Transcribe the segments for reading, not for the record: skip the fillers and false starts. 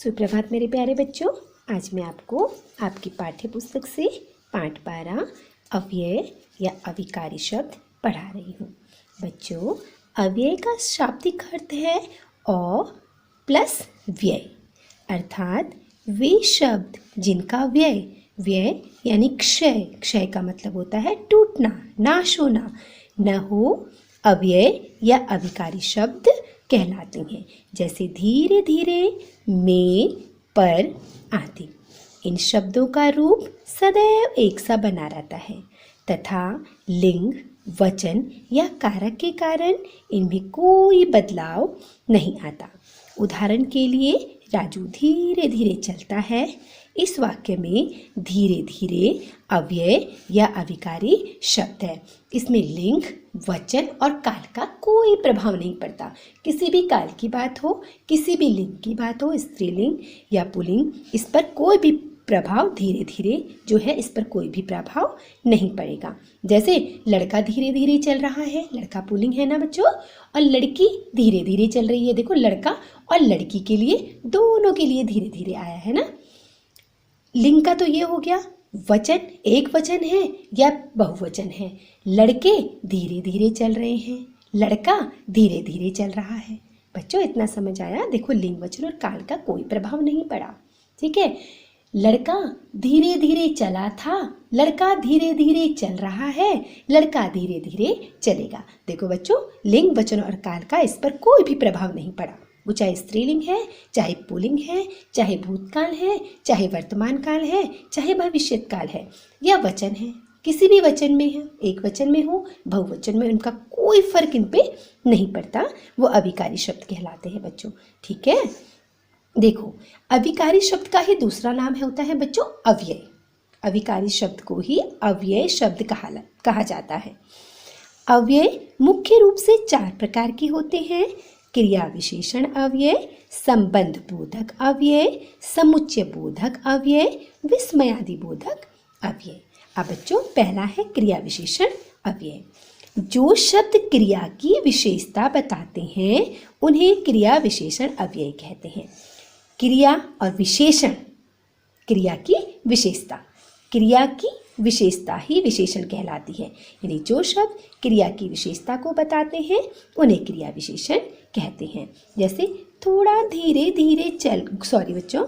सुप्रभात मेरे प्यारे बच्चों। आज मैं आपको आपकी पाठ्य पुस्तक से पाठ 12 अव्यय या अविकारी शब्द पढ़ा रही हूँ। बच्चों, अव्यय का शाब्दिक अर्थ है अ प्लस व्यय, अर्थात वे शब्द जिनका व्यय यानी क्षय का मतलब होता है टूटना, नाश होना, न हो, अव्यय या अविकारी शब्द कहलाते हैं। जैसे धीरे धीरे, में, पर आदि। इन शब्दों का रूप सदैव एक सा बना रहता है तथा लिंग, वचन या कारक के कारण इनमें कोई बदलाव नहीं आता। उदाहरण के लिए, राजू धीरे धीरे चलता है। इस वाक्य में धीरे धीरे अव्यय या अविकारी शब्द है। इसमें लिंग, वचन और काल का कोई प्रभाव नहीं पड़ता। किसी भी काल की बात हो, किसी भी लिंग की बात हो, स्त्रीलिंग या पुल्लिंग, इस पर कोई भी प्रभाव धीरे धीरे जो है इस पर कोई भी प्रभाव नहीं पड़ेगा। जैसे लड़का धीरे धीरे चल रहा है, लड़का पुल्लिंग है ना बच्चों, और लड़की धीरे धीरे चल रही है। देखो, लड़का और लड़की के लिए, दोनों के लिए धीरे धीरे आया है ना। लिंग का तो ये हो गया। वचन एक वचन है या बहुवचन है। लड़के धीरे धीरे चल रहे हैं, लड़का धीरे धीरे चल रहा है। बच्चों, इतना समझ आया? देखो, लिंग, वचन और काल का कोई प्रभाव नहीं पड़ा। ठीक है। लड़का धीरे धीरे चला था, लड़का धीरे धीरे चल रहा है, लड़का धीरे धीरे चलेगा। देखो बच्चों, लिंग, वचन और काल का इस पर कोई भी प्रभाव नहीं पड़ा। वो चाहे स्त्रीलिंग है, चाहे पुल्लिंग है, चाहे भूतकाल है, चाहे वर्तमान काल है, चाहे भविष्य काल है, या वचन है, किसी भी वचन में है, एक वचन में हो, बहुवचन में, उनका कोई फर्क इन पे नहीं पड़ता। वो अविकारी शब्द कहलाते हैं बच्चों। ठीक है। देखो, अविकारी शब्द का ही दूसरा नाम होता है बच्चों अव्यय। अविकारी शब्द को ही अव्यय शब्द कहा जाता है। अव्यय मुख्य रूप से 4 प्रकार के होते हैं: क्रिया विशेषण अव्यय, संबंध बोधक अव्यय, समुच्चय बोधक अव्यय, विस्मयादि बोधक अव्यय। अब बच्चों, पहला है क्रिया विशेषण अव्यय। जो शब्द क्रिया की विशेषता बताते हैं उन्हें क्रिया विशेषण अव्यय कहते हैं। क्रिया और विशेषण, क्रिया की विशेषता, क्रिया की विशेषता ही विशेषण कहलाती है। यानी जो शब्द क्रिया की विशेषता को बताते हैं उन्हें क्रिया विशेषण कहते हैं। जैसे थोड़ा धीरे धीरे चल, सॉरी बच्चों,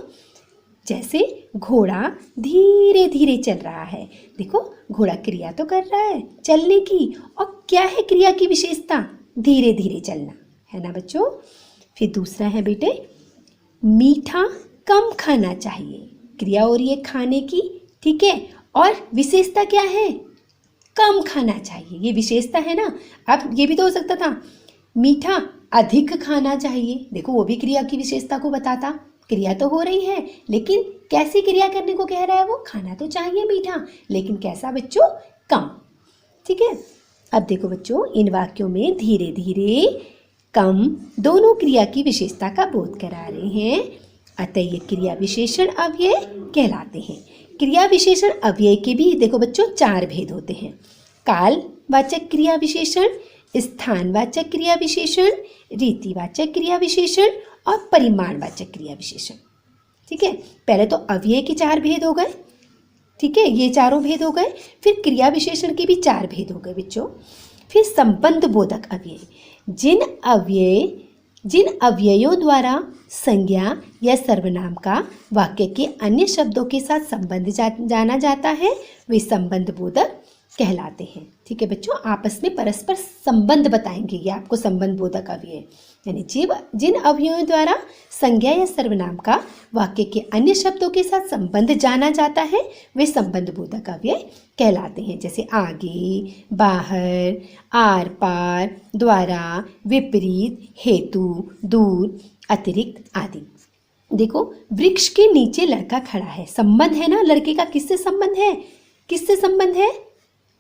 जैसे घोड़ा धीरे धीरे चल रहा है। देखो, घोड़ा क्रिया तो कर रहा है चलने की, और क्या है क्रिया की विशेषता? धीरे धीरे चलना, है ना बच्चों। फिर दूसरा है बेटे, मीठा कम खाना चाहिए। क्रिया हो रही है खाने की, ठीक है, और विशेषता क्या है? कम खाना चाहिए, ये विशेषता है ना। अब ये भी तो हो सकता था मीठा अधिक खाना चाहिए। देखो, वो भी क्रिया की विशेषता को बताता। क्रिया तो हो रही है, लेकिन कैसी क्रिया करने को कह रहा है वो? खाना तो चाहिए मीठा, लेकिन कैसा बच्चों? कम। ठीक है। अब देखो बच्चों, इन वाक्यों में धीरे धीरे, कम दोनों क्रिया की विशेषता का बोध करा रहे हैं, अतः ये क्रिया विशेषण अव्यय कहलाते हैं। क्रिया विशेषण अव्यय के भी देखो बच्चों 4 भेद होते हैं: कालवाचक क्रिया विशेषण, स्थानवाचक क्रिया विशेषण, रीतिवाचक क्रिया विशेषण और परिमाणवाचक क्रिया विशेषण। ठीक है। पहले तो अव्यय के 4 भेद हो गए, ठीक है, ये चारों भेद हो गए। फिर क्रिया विशेषण के भी 4 भेद हो गए बच्चों। फिर संबंध बोधक अव्यय, जिन अव्ययों द्वारा संज्ञा या सर्वनाम का वाक्य के अन्य शब्दों के साथ संबंध जाना जाता है, वे संबंध बोधक कहलाते हैं। ठीक है बच्चों, आपस में परस्पर संबंध बताएंगे ये आपको संबंध बोधक अव्यय। यानी जिन अव्ययों द्वारा संज्ञा या सर्वनाम का वाक्य के अन्य शब्दों के साथ संबंध जाना जाता है वे संबंध बोधक अव्यय कहलाते हैं। जैसे आगे, बाहर, आर पार, द्वारा, विपरीत, हेतु, दूर, अतिरिक्त आदि। देखो, वृक्ष के नीचे लड़का खड़ा है, संबंध है ना लड़के का। किससे संबंध है? किससे संबंध है?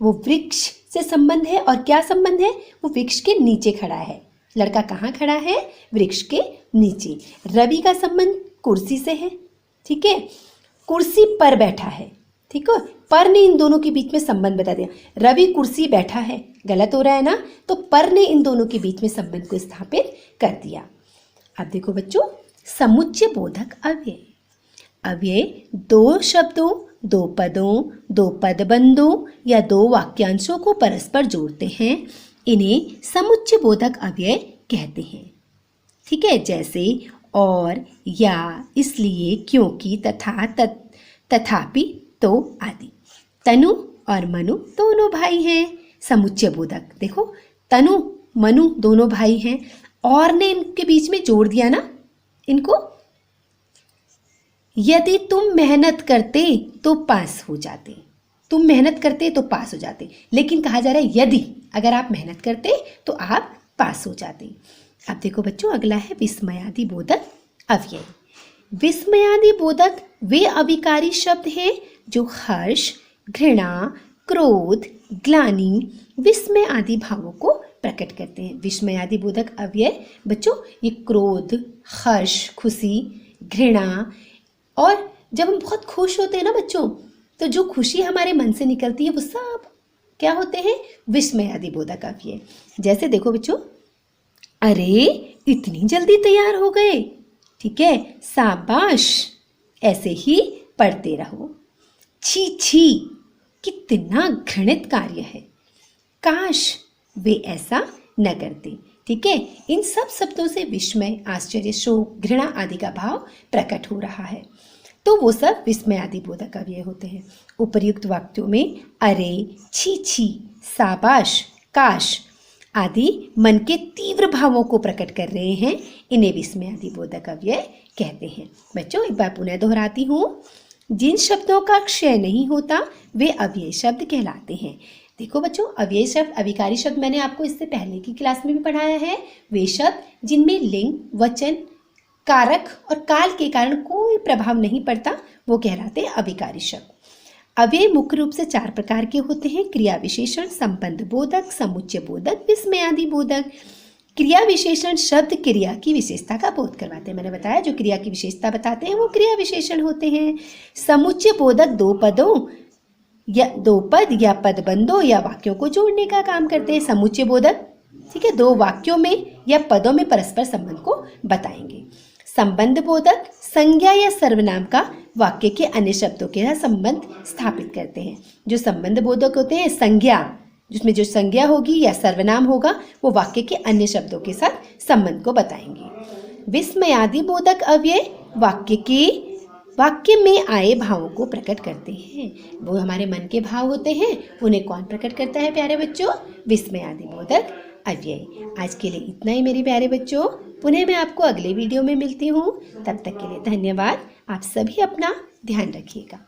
वो वृक्ष से संबंध है। और क्या संबंध है? वो वृक्ष के नीचे खड़ा है। लड़का कहाँ खड़ा है? वृक्ष के नीचे। रवि का संबंध कुर्सी से है, ठीक है, कुर्सी पर बैठा है। ठीक है, पर ने इन दोनों के बीच में संबंध बता दिया। रवि कुर्सी बैठा है, गलत हो रहा है ना, तो पर ने इन दोनों के बीच में संबंध को स्थापित कर दिया। अब देखो बच्चों, समुच्चय बोधक अव्यय। अव्यय दो शब्दों, दो पदों, दो पदबंधों या दो वाक्यांशों को परस्पर जोड़ते हैं। इन्हें समुच्चय बोधक अव्यय कहते हैं। ठीक है, जैसे और, या, इसलिए, क्योंकि, तथा, तथापि, तो आदि। तनु और मनु दोनों भाई हैं, समुच्चय बोधक। देखो, तनु मनु दोनों भाई हैं, और ने इनके बीच में जोड़ दिया ना इनको। यदि तुम मेहनत करते तो पास हो जाते, तुम मेहनत करते तो पास हो जाते, लेकिन कहा जा रहा है यदि, अगर आप मेहनत करते तो आप पास हो जाते। अब देखो बच्चों, अगला है विस्मयादि बोधक अव्यय। विस्मयादि बोधक वे अविकारी शब्द हैं जो हर्ष, घृणा, क्रोध, ग्लानि, विस्मय आदि भावों को प्रकट करते हैं। विस्मयादि बोधक अव्यय बच्चों ये क्रोध, हर्ष, खुशी, घृणा, और जब हम बहुत खुश होते हैं ना बच्चों, तो जो खुशी हमारे मन से निकलती है वो सब क्या होते हैं? विस्मयादि बोधक अव्यय। जैसे देखो बच्चों, अरे इतनी जल्दी तैयार हो गए, ठीक है, शाबाश, ऐसे ही पढ़ते रहो। छी छी, कितना घृणित कार्य है, काश वे ऐसा न करते। ठीक है, इन सब शब्दों से विस्मय, आश्चर्य, शोक, घृणा आदि का भाव प्रकट हो रहा है, तो वो सब विस्मयादि बोधक अव्यय होते हैं। उपर्युक्त वाक्यों में अरे, छी छी, शाबाश, काश आदि मन के तीव्र भावों को प्रकट कर रहे हैं, इन्हें विस्मयादि बोधक अव्यय कहते हैं। बच्चों एक बार पुनः दोहराती हूँ, जिन शब्दों का क्षय नहीं होता वे अव्यय शब्द कहलाते हैं। देखो बच्चों, अव्यय शब्द, अविकारी शब्द मैंने आपको इससे पहले की क्लास में भी पढ़ाया है। वे शब्द जिनमें लिंग, वचन, कारक और काल के कारण कोई प्रभाव नहीं पड़ता, वो कहलाते हैं अविकारी शब्द। अव्यय मुख्य रूप से 4 प्रकार के होते हैं: क्रिया विशेषण, संबंध बोधक, समुच्चय बोधक, विस्मयादि बोधक। क्रिया विशेषण शब्द क्रिया की विशेषता का बोध करवाते हैं। मैंने बताया जो क्रिया की विशेषता बताते हैं वो क्रिया विशेषण होते हैं। समुच्चय बोधक दो पद या पदबंधों या वाक्यों को जोड़ने का काम करते हैं। समुच्चय बोधक, ठीक है, 2 वाक्यों में या पदों में परस्पर संबंध को बताएंगे। संबंध बोधक संज्ञा या सर्वनाम का वाक्य के अन्य शब्दों के साथ संबंध स्थापित करते हैं। जो संबंध बोधक होते हैं, संज्ञा, जिसमें जो संज्ञा होगी या सर्वनाम होगा वो वाक्य के अन्य शब्दों के साथ संबंध को बताएंगे। विस्मयादि बोधक अव्यय वाक्य में आए भावों को प्रकट करते हैं। वो हमारे मन के भाव होते हैं, उन्हें कौन प्रकट करता है प्यारे बच्चों? विस्मयादि बोधक अव्यय। आज के लिए इतना ही मेरे प्यारे बच्चों, पुनः मैं आपको अगले वीडियो में मिलती हूँ। तब तक के लिए धन्यवाद। आप सभी अपना ध्यान रखिएगा।